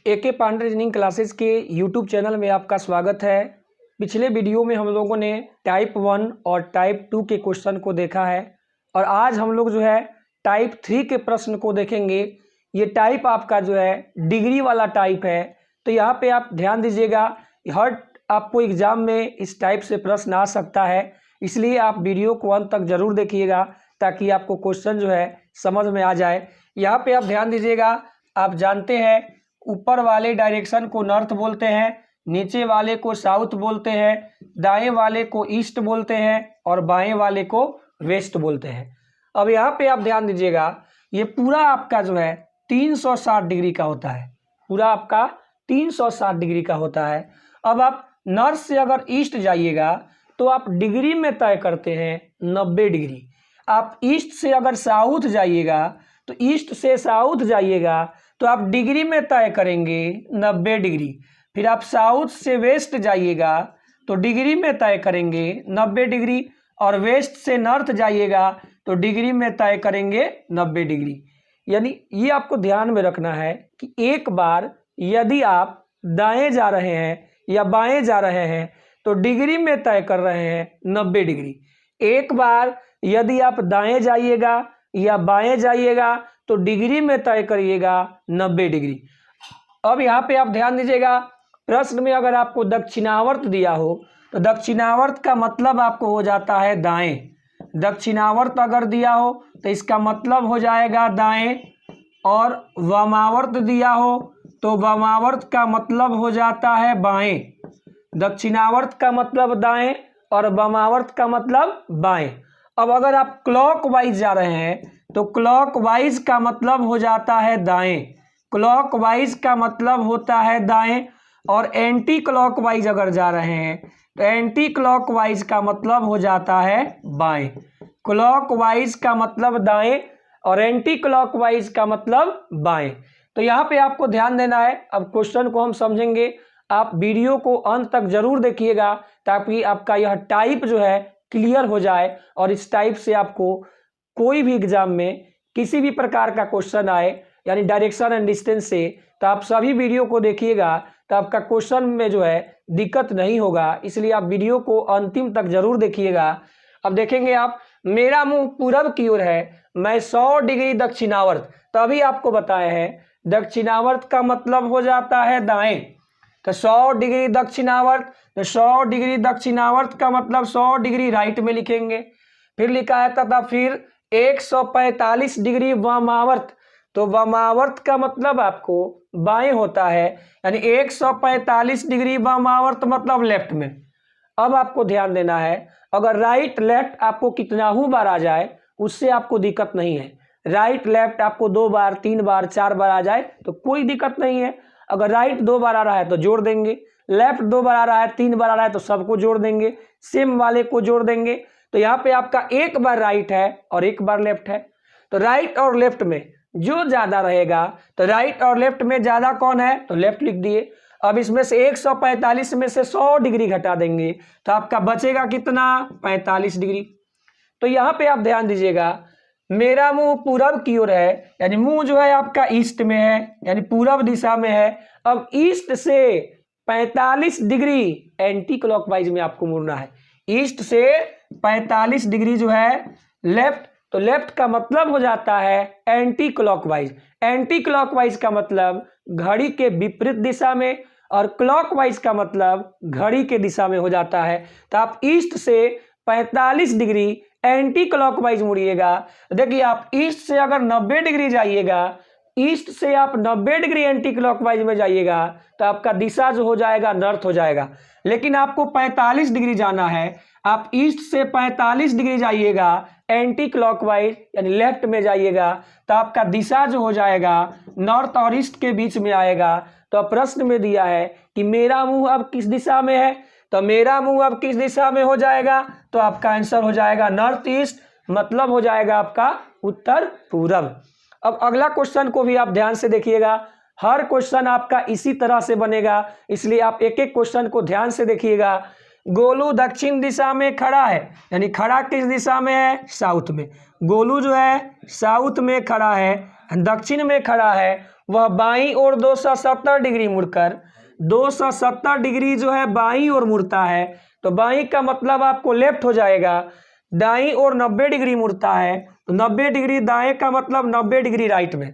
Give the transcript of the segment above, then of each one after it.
एके Pandey reasoning classes के YouTube channel में आपका स्वागत है। पिछले वीडियो में हम लोगों ने टाइप 1 और टाइप 2 के क्वेश्चन को देखा है और आज हम लोग जो है टाइप 3 के प्रश्न को देखेंगे। ये टाइप आपका जो है डिग्री वाला टाइप है, तो यहाँ पे आप ध्यान दीजिएगा, हर आपको एग्जाम में इस टाइप से प्रश्न आ सकता है, इसलिए आप वीडियो को अंत तक जरूर देखिएगा ताकि आपको क्वेश्चन जो है समझ में आ जाए। यहाँ पे आप ध्यान दीजिएगा, आप जानते हैं ऊपर वाले डायरेक्शन को नॉर्थ बोलते हैं, नीचे वाले को साउथ बोलते हैं, दाएं वाले को ईस्ट बोलते हैं और बाएं वाले को वेस्ट बोलते हैं। अब यहाँ पे आप ध्यान दीजिएगा, ये पूरा आपका जो है 360 डिग्री का होता है, पूरा आपका 360 डिग्री का होता है। अब आप नॉर्थ से अगर ईस्ट जाइएगा तो आप डिग्री में तय करते हैं 90 डिग्री। आप ईस्ट से अगर साउथ जाइएगा तो ईस्ट से साउथ जाइएगा तो आप डिग्री में तय करेंगे 90 डिग्री। फिर आप साउथ से वेस्ट जाइएगा तो डिग्री में तय करेंगे 90 डिग्री और वेस्ट से नॉर्थ जाइएगा तो डिग्री में तय करेंगे 90 डिग्री। यानी ये आपको ध्यान में रखना है कि एक बार यदि आप दाएं जा रहे हैं या बाएं जा रहे हैं तो डिग्री में तय कर रहे हैं 90 डिग्री। एक बार यदि आप दाएं जाइएगा या बाएं जाइएगा तो डिग्री में तय करिएगा 90 डिग्री। अब यहाँ पे आप ध्यान दीजिएगा, प्रश्न में अगर आपको दक्षिणावर्त दिया हो तो दक्षिणावर्त का मतलब आपको हो जाता है दाएं। दक्षिणावर्त अगर दिया हो तो इसका मतलब हो जाएगा दाएं, और वामावर्त दिया हो तो वामावर्त का मतलब हो जाता है बाएं। दक्षिणावर्त का मतलब दाएं और वामावर्त का मतलब बाएं। अब अगर आप क्लॉकवाइज जा रहे हैं तो क्लॉकवाइज का मतलब हो जाता है दाएं, क्लॉकवाइज का मतलब होता है दाएं। और एंटी क्लॉकवाइज अगर जा रहे हैं तो एंटी क्लॉकवाइज का मतलब हो जाता है बाएं। क्लॉकवाइज का मतलब दाएं और एंटी क्लॉकवाइज का मतलब बाएं। तो यहाँ पे आपको ध्यान देना है। अब क्वेश्चन को हम समझेंगे, आप वीडियो को अंत तक जरूर देखिएगा ताकि आपका यह टाइप जो है क्लियर हो जाए और इस टाइप से आपको कोई भी एग्जाम में किसी भी प्रकार का क्वेश्चन आए, यानी डायरेक्शन एंड डिस्टेंस से, तो आप सभी वीडियो को देखिएगा तो आपका क्वेश्चन में जो है दिक्कत नहीं होगा। इसलिए आप वीडियो को अंतिम तक जरूर देखिएगा। अब देखेंगे आप, मेरा मुंह पूरब की ओर है, मैं 100 डिग्री दक्षिणावर्त, तभी आपको बताया है दक्षिणावर्त का मतलब हो जाता है दाएं। तो 100 डिग्री दक्षिणावर्त, तो 100 डिग्री दक्षिणावर्त का मतलब 100 डिग्री राइट में लिखेंगे। फिर लिखा है तथा फिर 145 डिग्री वामावर्त, तो वामावर्त का मतलब आपको बाएं होता है, यानी 145 डिग्री वामावर्त मतलब लेफ्ट में। अब आपको ध्यान देना है, अगर राइट लेफ्ट आपको कितना ही बार आ जाए उससे आपको दिक्कत नहीं है। राइट लेफ्ट आपको 2 बार 3 बार 4 बार आ जाए तो कोई दिक्कत नहीं है। अगर राइट 2 बार आ रहा है तो जोड़ देंगे, लेफ्ट 2 बार आ रहा है 3 बार आ रहा है तो सबको जोड़ देंगे, सेम वाले को जोड़ देंगे। तो यहाँ पे आपका एक बार राइट है और एक बार लेफ्ट है, तो राइट और लेफ्ट में जो ज्यादा रहेगा, तो राइट और लेफ्ट में ज्यादा कौन है तो लेफ्ट लिख दिए। अब इसमें से 145 में से 100 डिग्री घटा देंगे तो आपका बचेगा कितना, 45 डिग्री। तो यहाँ पे आप ध्यान दीजिएगा, मेरा मुंह पूरब की ओर है, यानी मुंह जो है आपका ईस्ट में है, यानी पूरब दिशा में है। अब ईस्ट से 45 डिग्री एंटी क्लॉकवाइज में आपको मुड़ना है। ईस्ट से 45 डिग्री जो है लेफ्ट, तो लेफ्ट का मतलब हो जाता है एंटी क्लॉकवाइज। एंटी क्लॉकवाइज का मतलब घड़ी के विपरीत दिशा में और क्लॉकवाइज का मतलब घड़ी के दिशा में हो जाता है। तो आप ईस्ट से 45 डिग्री एंटी क्लॉकवाइज मुड़िएगा। देखिए, आप ईस्ट से अगर 90 डिग्री जाइएगा, ईस्ट से आप 90 डिग्री एंटी क्लॉकवाइज में जाइएगा तो आपका दिशा जो हो जाएगा नॉर्थ हो जाएगा। लेकिन आपको 45 डिग्री जाना है, आप ईस्ट से 45 डिग्री जाइएगा एंटी क्लॉकवाइज यानी लेफ्ट में जाइएगा तो आपका दिशा जो हो जाएगा नॉर्थ और ईस्ट के बीच में आएगा। तो प्रश्न में दिया है कि मेरा मुंह अब किस दिशा में है, तो मेरा मुंह अब किस दिशा में हो जाएगा, तो आपका आंसर हो जाएगा नॉर्थ ईस्ट, मतलब हो जाएगा आपका उत्तर पूरब। अब अगला क्वेश्चन को भी आप ध्यान से देखिएगा, हर क्वेश्चन आपका इसी तरह से बनेगा, इसलिए आप एक एक क्वेश्चन को ध्यान से देखिएगा। गोलू दक्षिण दिशा में खड़ा है, यानी खड़ा किस दिशा में है, साउथ में। गोलू जो है साउथ में खड़ा है, दक्षिण में खड़ा है वह बाईं ओर 270 डिग्री मुड़कर 270 डिग्री जो है बाईं ओर मुड़ता है, तो बाईं का मतलब आपको लेफ्ट हो जाएगा। दाईं ओर 90 डिग्री मुड़ता है तो 90 डिग्री दाएं का मतलब 90 डिग्री राइट में।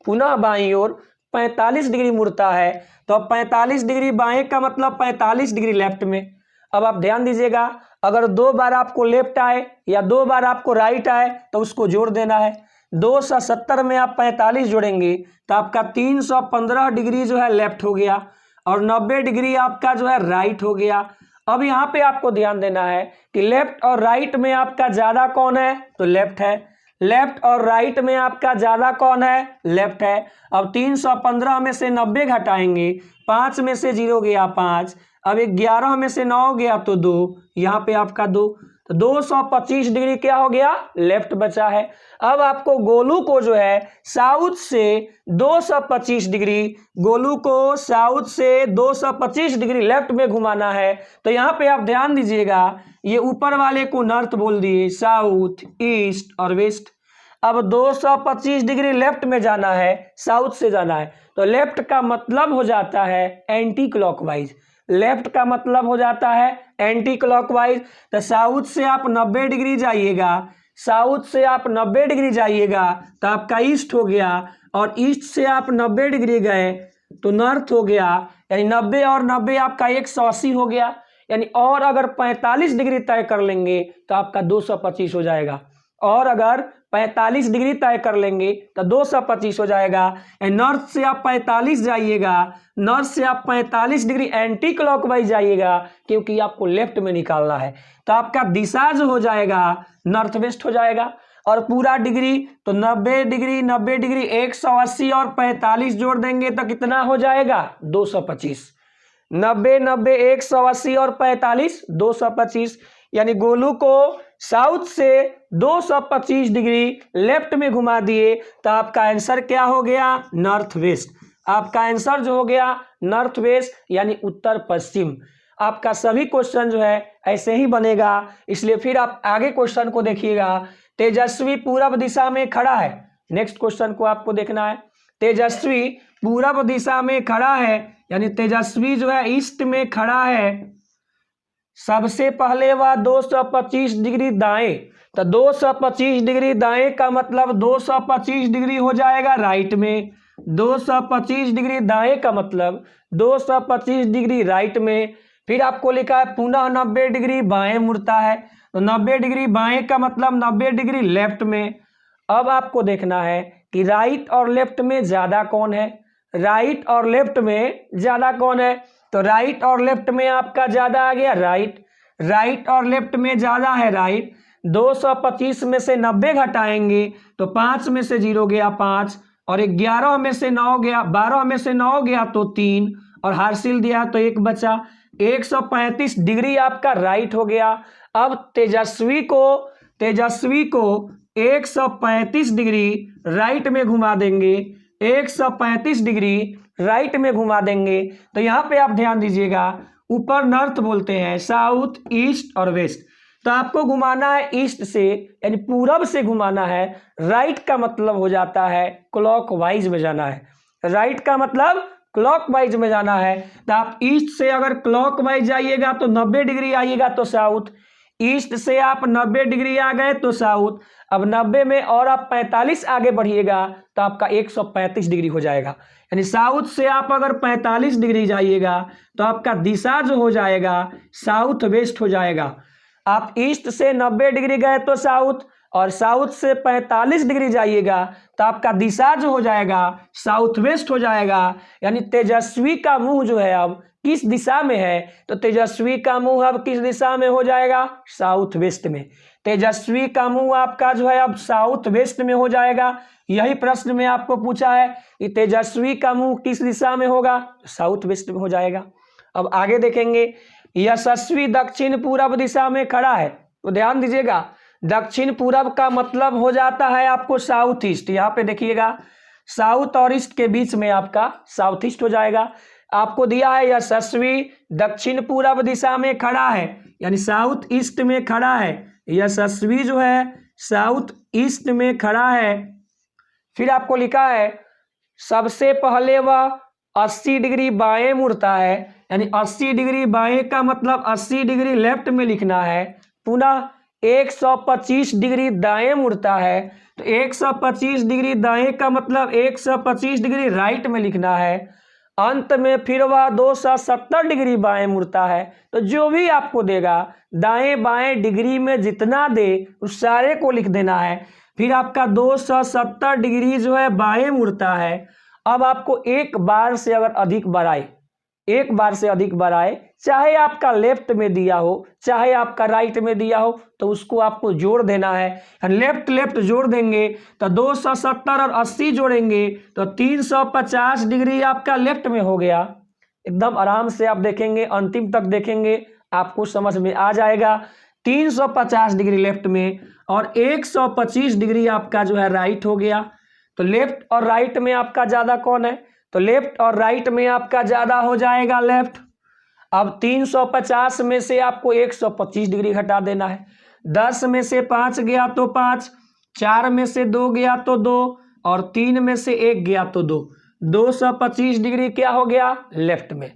पुनः बाईं ओर 45 डिग्री मुड़ता है तो 45 डिग्री बाएं का मतलब 45 डिग्री लेफ्ट में। अब आप ध्यान दीजिएगा, अगर 2 बार आपको लेफ्ट आए या 2 बार आपको राइट आए तो उसको जोड़ देना है। 270 में आप 45 जोड़ेंगे तो आपका 315 डिग्री जो है लेफ्ट हो गया और 90 डिग्री आपका जो है राइट हो गया। अब यहाँ पे आपको ध्यान देना है कि लेफ्ट और राइट में आपका ज़्यादा कौन है, तो लेफ्ट है। लेफ्ट और राइट में आपका ज़्यादा कौन है, लेफ्ट है। अब 315 में से 90 घटाएंगे, 5 में से 0 गया 5, अब 11 में से 9 गया तो 2, यहाँ पे आपका 2, तो 225 डिग्री क्या हो गया, लेफ्ट बचा है। अब आपको गोलू को जो है साउथ से 225 डिग्री, गोलू को साउथ से 225 डिग्री लेफ्ट में घुमाना है। तो यहाँ पे आप ध्यान दीजिएगा, ये ऊपर वाले को नॉर्थ बोल दिए, साउथ, ईस्ट और वेस्ट। अब 225 डिग्री लेफ्ट में जाना है, साउथ से जाना है, तो लेफ्ट का मतलब हो जाता है एंटी क्लॉकवाइज। लेफ्ट का मतलब हो जाता है एंटी क्लॉकवाइज। तो साउथ से आप 90 डिग्री जाइएगा, साउथ से आप 90 डिग्री जाइएगा तो आपका ईस्ट हो गया, और ईस्ट से आप 90 डिग्री गए तो नॉर्थ हो गया, यानी 90 और 90 आपका 180 हो गया। यानी और अगर 45 डिग्री तय कर लेंगे तो आपका 225 हो जाएगा, और अगर 45 डिग्री तय कर लेंगे तो 225 हो जाएगा। नॉर्थ से आप 45 जाइएगा, नॉर्थ से आप 45 डिग्री एंटी क्लॉकवाइज जाइएगा, क्योंकि आपको लेफ्ट में निकालना है। तो आपका दिशा जो हो जाएगा नॉर्थ वेस्ट हो जाएगा। और पूरा डिग्री तो 90 डिग्री 90 डिग्री 180 और 45 जोड़ देंगे तो कितना हो जाएगा, 225। 90 90 180 और 45 225, यानी गोलू को साउथ से 225 डिग्री लेफ्ट में घुमा दिए तो आपका आंसर क्या हो गया, नॉर्थ वेस्ट। आपका आंसर जो हो गया नॉर्थ वेस्ट यानी उत्तर पश्चिम। आपका सभी क्वेश्चन जो है ऐसे ही बनेगा, इसलिए फिर आप आगे क्वेश्चन को देखिएगा। तेजस्वी पूरब दिशा में खड़ा है, नेक्स्ट क्वेश्चन को आपको देखना है। तेजस्वी पूरब दिशा में खड़ा है, यानी तेजस्वी जो है ईस्ट में खड़ा है। सबसे पहले वह 225 डिग्री दाएं, तो 225 डिग्री दाएं का मतलब 225 डिग्री हो जाएगा राइट में। 225 डिग्री दाएं का मतलब 225 डिग्री राइट में। फिर आपको लिखा है पुनः 90 डिग्री बाएं मुड़ता है, तो 90 डिग्री बाएं का मतलब 90 डिग्री लेफ्ट में। अब आपको देखना है कि राइट और लेफ्ट में ज़्यादा कौन है, राइट और लेफ्ट में ज़्यादा कौन है, तो राइट और लेफ्ट में आपका ज़्यादा आ गया राइट, राइट और लेफ्ट में ज़्यादा है राइट। 225 में से 90 घटाएंगे तो 5 में से 0 गया 5, और 11 में से 9 गया, 12 में से 9 गया तो 3, और हासिल दिया तो 1 बचा। 135 डिग्री आपका राइट हो गया। अब तेजस्वी को 135 डिग्री राइट में घुमा देंगे, 135 डिग्री राइट में घुमा देंगे। तो यहाँ पे आप ध्यान दीजिएगा, ऊपर नॉर्थ बोलते हैं, साउथ, ईस्ट और वेस्ट। तो आपको घुमाना है ईस्ट से, यानी पूरब से घुमाना है। राइट का मतलब हो जाता है क्लॉकवाइज में जाना है, राइट का मतलब क्लॉकवाइज में जाना है। तो आप ईस्ट से अगर क्लॉकवाइज जाइएगा तो 90 डिग्री आइएगा तो साउथ, ईस्ट से आप 90 डिग्री आ गए तो साउथ। अब 90 में और आप 45 आगे बढ़िएगा तो आपका 135 डिग्री हो जाएगा। यानी साउथ से आप अगर 45 डिग्री जाइएगा तो आपका दिशा जो हो जाएगा साउथ वेस्ट हो जाएगा। आप ईस्ट से 90 डिग्री गए तो साउथ, और साउथ से 45 डिग्री जाइएगा तो आपका दिशा जो हो जाएगा साउथ वेस्ट हो जाएगा। यानी तेजस्वी का मुंह जो है अब किस दिशा में है, तो तेजस्वी का मुंह अब किस दिशा में हो जाएगा, साउथ वेस्ट में। तेजस्वी का मुंह आपका जो है अब साउथ वेस्ट में हो जाएगा। यही प्रश्न में आपको पूछा है कि तेजस्वी का मुंह किस दिशा में होगा, साउथ वेस्ट में हो जाएगा। अब आगे देखेंगे, यशस्वी दक्षिण पूरब दिशा में खड़ा है, तो ध्यान दीजिएगा, दक्षिण पूरब का मतलब हो जाता है आपको साउथ ईस्ट। यहाँ पे देखिएगा साउथ और ईस्ट के बीच में आपका साउथ ईस्ट हो जाएगा। आपको दिया है यशस्वी दक्षिण पूरब दिशा में खड़ा है, यानी साउथ ईस्ट में खड़ा है। यशस्वी जो है साउथ ईस्ट में खड़ा है, फिर आपको लिखा है सबसे पहले वह 80 डिग्री बाएं मुड़ता है, यानी 80 डिग्री बाएं का मतलब 80 डिग्री लेफ्ट में लिखना है। पुनः 125 डिग्री दाएं मुड़ता है, तो 125 डिग्री दाएं का मतलब 125 डिग्री राइट में लिखना है। अंत में फिर वह 270 डिग्री बाएं मुड़ता है, तो जो भी आपको देगा दाएं बाएं डिग्री में जितना दे उस सारे को लिख देना है। फिर आपका 270 डिग्री जो है बाएं मुड़ता है। अब आपको एक बार से अगर अधिक बार आए, एक बार से अधिक बार आए, चाहे आपका लेफ्ट में दिया हो चाहे आपका राइट में दिया हो, तो उसको आपको जोड़ देना है। लेफ्ट लेफ्ट जोड़ देंगे तो 270 और 80 जोड़ेंगे तो 350 डिग्री आपका लेफ्ट में हो गया। एकदम आराम से आप देखेंगे, अंतिम तक देखेंगे, आपको समझ में आ जाएगा। 350 डिग्री लेफ्ट में और 125 डिग्री आपका जो है राइट हो गया। तो लेफ्ट और राइट में आपका ज़्यादा कौन है? तो लेफ्ट और राइट में आपका ज़्यादा हो जाएगा लेफ्ट। अब 350 में से आपको 125 डिग्री हटा देना है। 10 में से 5 गया तो 5, 4 में से 2 गया तो 2 और 3 में से 1 गया तो 2। 225 डिग्री क्या हो गया? लेफ्ट में।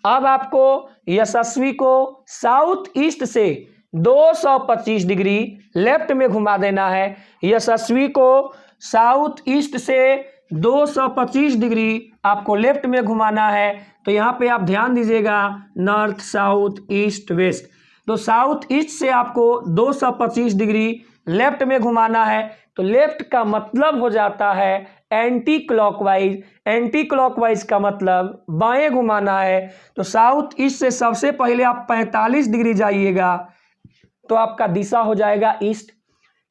अब आपको यशस्वी को साउथ ईस्ट से 225 डिग्री लेफ्ट में घुमा देना है। यशस्वी को साउथ ईस्ट से 225 डिग्री आपको लेफ्ट में घुमाना है। तो यहाँ पे आप ध्यान दीजिएगा, नॉर्थ साउथ ईस्ट वेस्ट। तो साउथ ईस्ट से आपको 225 डिग्री लेफ्ट में घुमाना है। तो लेफ्ट का मतलब हो जाता है एंटी क्लॉकवाइज। एंटी क्लॉकवाइज का मतलब बाएं घुमाना है। तो साउथ ईस्ट से सबसे पहले आप 45 डिग्री जाइएगा तो आपका दिशा हो जाएगा ईस्ट।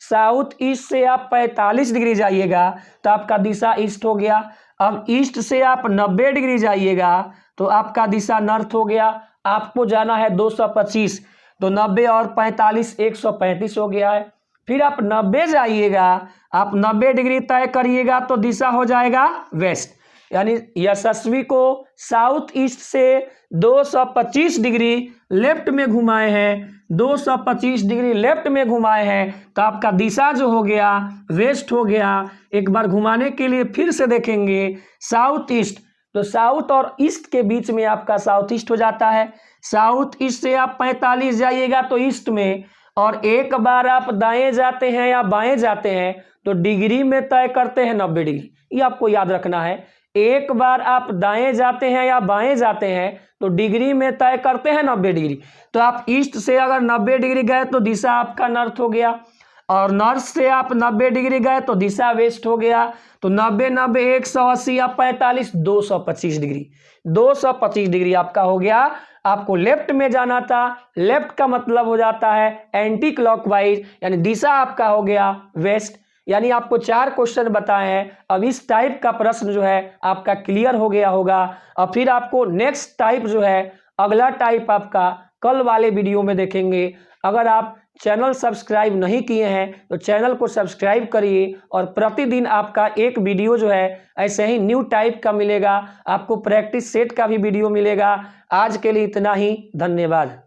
साउथ ईस्ट से आप 45 डिग्री जाइएगा तो आपका दिशा ईस्ट हो गया। अब ईस्ट से आप 90 डिग्री जाइएगा तो आपका दिशा नॉर्थ हो गया। आपको जाना है 225, तो 90 और 45 135 हो गया है। फिर आप 90 जाइएगा, आप 90 डिग्री तय करिएगा तो दिशा हो जाएगा वेस्ट। यानी यशस्वी को साउथ ईस्ट से 225 डिग्री लेफ्ट में घुमाए हैं, 225 डिग्री लेफ्ट में घुमाए हैं, तो आपका दिशा जो हो गया वेस्ट हो गया। एक बार घुमाने के लिए फिर से देखेंगे साउथ ईस्ट, तो साउथ और ईस्ट के बीच में आपका साउथ ईस्ट हो जाता है। साउथ ईस्ट से आप 45 जाइएगा तो ईस्ट में, और एक बार आप दाएं जाते हैं या बाएं जाते हैं तो डिग्री में तय करते हैं 90 डिग्री। ये आपको याद रखना है, एक बार आप दाएं जाते हैं या बाएं जाते हैं तो डिग्री में तय करते हैं 90 डिग्री। तो आप ईस्ट से अगर 90 डिग्री गए तो दिशा आपका नॉर्थ हो गया, और नॉर्थ से आप 90 डिग्री गए तो दिशा वेस्ट हो गया। तो 90 90 180 या 45 225 डिग्री, 225 डिग्री आपका हो गया। आपको लेफ्ट में जाना था, लेफ्ट का मतलब हो जाता है एंटी क्लॉकवाइज, यानी दिशा आपका हो गया वेस्ट। यानी आपको 4 क्वेश्चन बताए हैं। अब इस टाइप का प्रश्न जो है आपका क्लियर हो गया होगा। और फिर आपको नेक्स्ट टाइप जो है, अगला टाइप आपका कल वाले वीडियो में देखेंगे। अगर आप चैनल सब्सक्राइब नहीं किए हैं तो चैनल को सब्सक्राइब करिए, और प्रतिदिन आपका एक वीडियो जो है ऐसे ही न्यू टाइप का मिलेगा। आपको प्रैक्टिस सेट का भी वीडियो मिलेगा। आज के लिए इतना ही, धन्यवाद।